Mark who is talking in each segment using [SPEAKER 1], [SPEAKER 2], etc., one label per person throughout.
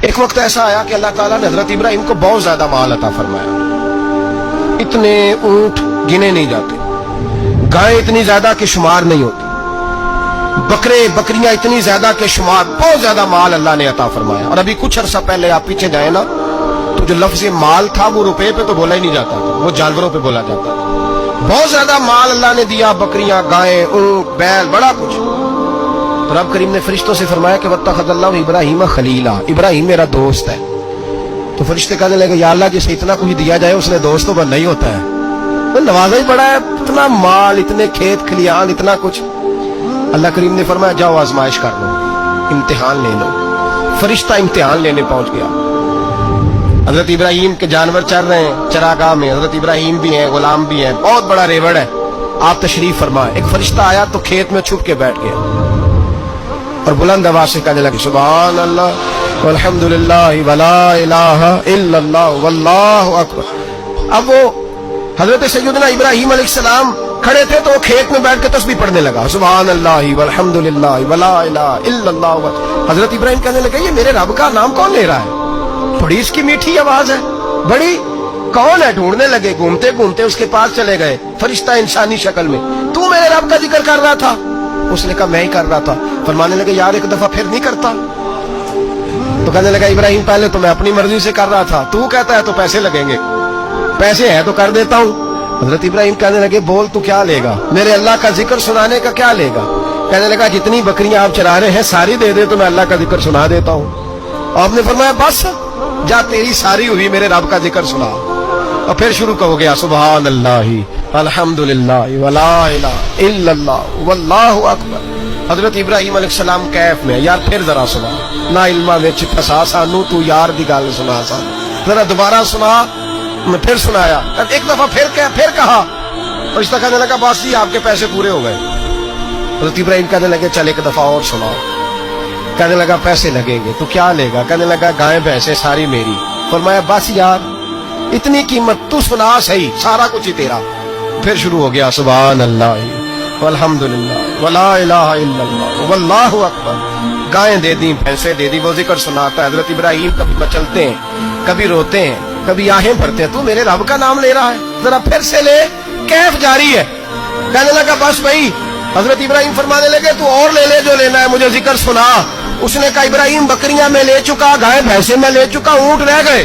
[SPEAKER 1] ایک وقت ایسا آیا کہ اللہ تعالیٰ نے حضرت ابراہیم کو بہت زیادہ مال عطا فرمایا. اتنے اونٹ گنے نہیں جاتے، گائیں اتنی زیادہ کہ شمار نہیں ہوتی، بکرے بکریاں اتنی زیادہ کہ شمار، بہت زیادہ مال اللہ نے عطا فرمایا. اور ابھی کچھ عرصہ پہلے آپ پیچھے جائیں نا تو جو لفظ مال تھا وہ روپے پہ تو بولا ہی نہیں جاتا تھا، وہ جانوروں پہ بولا جاتا تھا. بہت زیادہ مال اللہ نے دیا، بکریاں، گائیں، اونٹ، بیل، بڑا کچھ. تو رب کریم نے فرشتوں سے فرمایا کہ واتخذ اللہ ابراہیم خلیلا، ابراہیم میرا دوست ہے. تو فرشتے کہنے لگے یا اللہ جسے اتنا کچھ دیا جائے اس نے دوست تو نہیں ہوتا ہے، وہ نوازا ہی پڑا ہے، اتنا مال، اتنے کھیت کھلیان، اتنا کچھ. اللہ کریم نے فرمایا جاؤ آزمائش کر لو، امتحان لے لو. فرشتہ امتحان لینے پہنچ گیا. حضرت ابراہیم کے جانور چر رہے ہیں چراگاہ میں، حضرت ابراہیم بھی ہیں، غلام بھی ہیں، بہت بڑا ریوڑ ہے. آپ تشریف فرمائے. ایک فرشتہ آیا تو کھیت میں چھپ کے بیٹھ گیا اور بلند آواز سے کہنے لگے سبحان اللہ والحمد للہ ولا الہ الا اللہ واللہ اکبر. اب وہ حضرت سیدنا ابراہیم علیہ السلام کھڑے تھے تو وہ کھیت میں بیٹھ کے تسبیح پڑھنے لگا سبحان اللہ والحمد للہ ولا الہ الا اللہ. حضرت ابراہیم کہنے لگے یہ میرے رب کا نام کون لے رہا ہے؟ بڑی اس کی میٹھی آواز ہے، بڑی، کون ہے؟ ڈھونڈنے لگے، گھومتے گھومتے اس کے پاس چلے گئے. فرشتہ انسانی شکل میں، تو میرے رب کا ذکر کر رہا تھا؟ اس نے کہا میں ہی کر رہا تھا. فرمانے لگے یار ایک دفعہ پھر نہیں کرتا؟ تو کہنے لگا ابراہیم پہلے تو میں اپنی مرضی سے کر رہا تھا، تو کہتا ہے تو پیسے لگیں گے، پیسے ہیں تو کر دیتا ہوں. حضرت ابراہیم کہنے لگے بول تو کیا لے گا؟ میرے اللہ کا ذکر سنانے کا کیا لے گا؟ کہنے لگا جتنی بکریاں آپ چرا رہے ہیں ساری دے دے تو میں اللہ کا ذکر سنا دیتا ہوں. آپ نے فرمایا بس جا تیری ساری ہوئی، میرے رب کا ذکر سنا. اور پھر شروع ہو گیا سبحان اللہ الحمدللہ ولا الہ الا اللہ واللہ اکبر. حضرت ابراہیم علیہ السلام کیف میں یار پھر ذرا سنا، نا علما وچ پھسا سانو تو یار دی گل سنا سا، ذرا دوبارہ سنا. میں پھر سنایا، ایک دفعہ پھر کہا. فرشتہ کہنے لگا بس جی آپ کے پیسے پورے ہو گئے. حضرت ابراہیم کہنے لگے چل ایک دفعہ اور سناؤ. کہنے لگا پیسے لگیں گے. تو کیا لے گا؟ کہنے لگا گائیں بھینسیں ساری میری. فرمایا بس یار اتنی قیمت، تو سنا صحیح، سارا کچھ ہی تیرا. پھر شروع ہو گیا سبحان اللہ والحمدللہ ولا الہ الا اللہ واللہ اکبر. گائیں دے دی، بھینسیں دے دی، وہ ذکر سناتا ہے. حضرت ابراہیم کبھی مچلتے ہیں، کبھی روتے ہیں، کبھی آہیں بھرتے ہیں. تو میرے رب کا نام لے رہا ہے، ذرا پھر سے لے. کیف جاری ہے. کہنے لگا بس بھائی. حضرت ابراہیم فرمانے لگے تو اور لے لے جو لینا ہے، مجھے ذکر سنا. اس نے کہا ابراہیم بکریاں میں لے چکا، گائے بھینسیں میں لے چکا، اونٹ رہ گئے،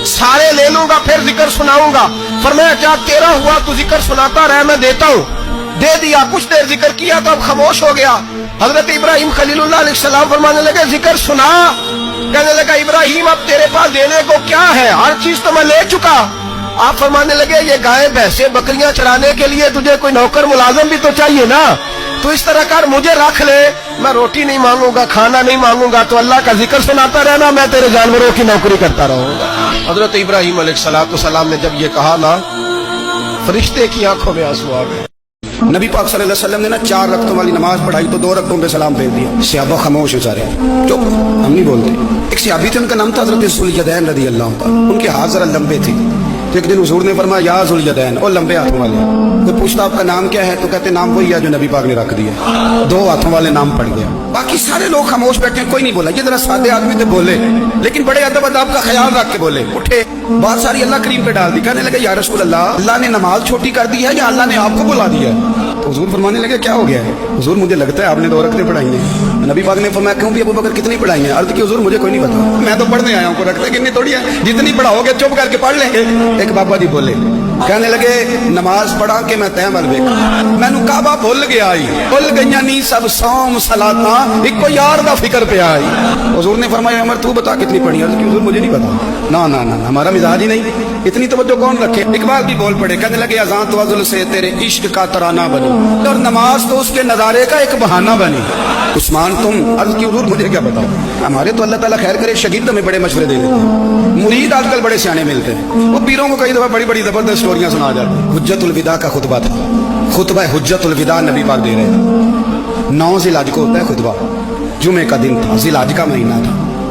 [SPEAKER 1] سارے لے لوں گا پھر ذکر سناؤں گا. فرمایا کیا تیرا ہوا تو ذکر سناتا رہ، میں دیتا ہوں. دے دیا. کچھ دیر ذکر کیا تو اب خاموش ہو گیا. حضرت ابراہیم خلیل اللہ علیہ السلام فرمانے لگے ذکر سنا. کہنے لگا ابراہیم اب تیرے پاس دینے کو کیا ہے؟ ہر چیز تو میں لے چکا. آپ فرمانے لگے یہ گائے بھینسیں بکریاں چرانے کے لیے تجھے کوئی نوکر ملازم بھی تو چاہیے نا. تو اس طرح کر مجھے رکھ لے، میں روٹی نہیں مانگوں گا، کھانا نہیں مانگوں گا، تو اللہ کا ذکر سناتا رہنا، میں تیرے جانوروں کی نوکری کرتا رہوں گا. حضرت ابراہیم علیہ السلام نے جب یہ کہا نا فرشتے کی آنکھوں میں آنسو آ گئے.
[SPEAKER 2] نبی پاک صلی اللہ علیہ وسلم نے نا 4 رکعتوں والی نماز پڑھائی تو 2 رکعتوں پہ سلام بھیج دیا. صحابہ خاموش ہو سارے، چپ، ہم نہیں بولتے. ایک صحابی تھے، ان کا نام تھا حضرت ذوالجدین رضی اللہ عنہ. ان کے ہاتھ ذرا لمبے تھے. تو ایک دن حضور نے فرمایا یا ذوالجدین، اور لمبے ہاتھوں والے. کوئی پوچھتا آپ کا نام کیا ہے تو کہتے نام وہی ہے جو نبی پاک نے رکھ دیا. 2 ہاتھوں والے نام پڑ گیا. باقی سارے لوگ خاموش بیٹھے ہیں، کوئی نہیں بولا. یہ ذرا سادے آدمی تھے، بولے لیکن بڑے ادب اداب کا خیال رکھ کے بولے. اٹھے، بات ساری اللہ کریم پہ ڈال دی. کہنے لگے یا رسول اللہ، اللہ نے نماز چھوٹی کر دی ہے یا اللہ نے آپ کو بلا دیا ہے؟ تو حضور فرمانے لگے کیا ہو گیا ہے؟ حضور مجھے لگتا ہے آپ نے 2 رکعتیں پڑھائی ہیں. نبی پاک نے فرمایا کیوں بھی ابو بکر کتنی پڑھائی ہیں؟ عرض کی حضور مجھے کوئی نہیں پتا، میں تو پڑھنے آیا ہوں، کو رکھتے کتنی تھوڑی ہے، جتنی پڑھاؤ گے چپ کر کے پڑھ لیں گے. ایک بابا جی بولے، کہنے لگے نماز پڑھا کے میں تیم ال ویکھ مینوں کعبہ بھول گیا آئی، بھول گئیاں نہیں سب صوم صلاتاں، ایک کو یار دا فکر پہ آئی. حضور نے فرمایا عمر تو بتا کتنی پڑھی؟ عرض کی حضور مجھے نہیں پتا. نا نا نا ہمارا مزاج ہی نہیں، اتنی توجہ کون رکھے. اقبال بھی بول پڑے، کہنے لگے اذان تو ازل سے تیرے عشق کا ترانہ بنی اور نماز تو اس کے نظارے کا ایک بہانہ بنی. عثمان تم؟ عرض کی حضور مجھے کیا پتا. ہمارے تو اللہ تعالیٰ خیر کرے شاگرد ہمیں بڑے مشورے دے دیتے ہیں، مرید آج کل بڑے سیانے ملتے ہیں، وہ پیروں کو کئی دفعہ بڑی بڑی زبردست اسٹوریاں سنا جاتے ہیں. حجت الوداع کا خطبہ تھا، خطبہ حجت الوداع نبی پاک دے رہے ہیں. 9 ذی الحج کو ہوتا ہے خطبہ، جمعے کا دن تھا، ذی الحج کا مہینہ تھا.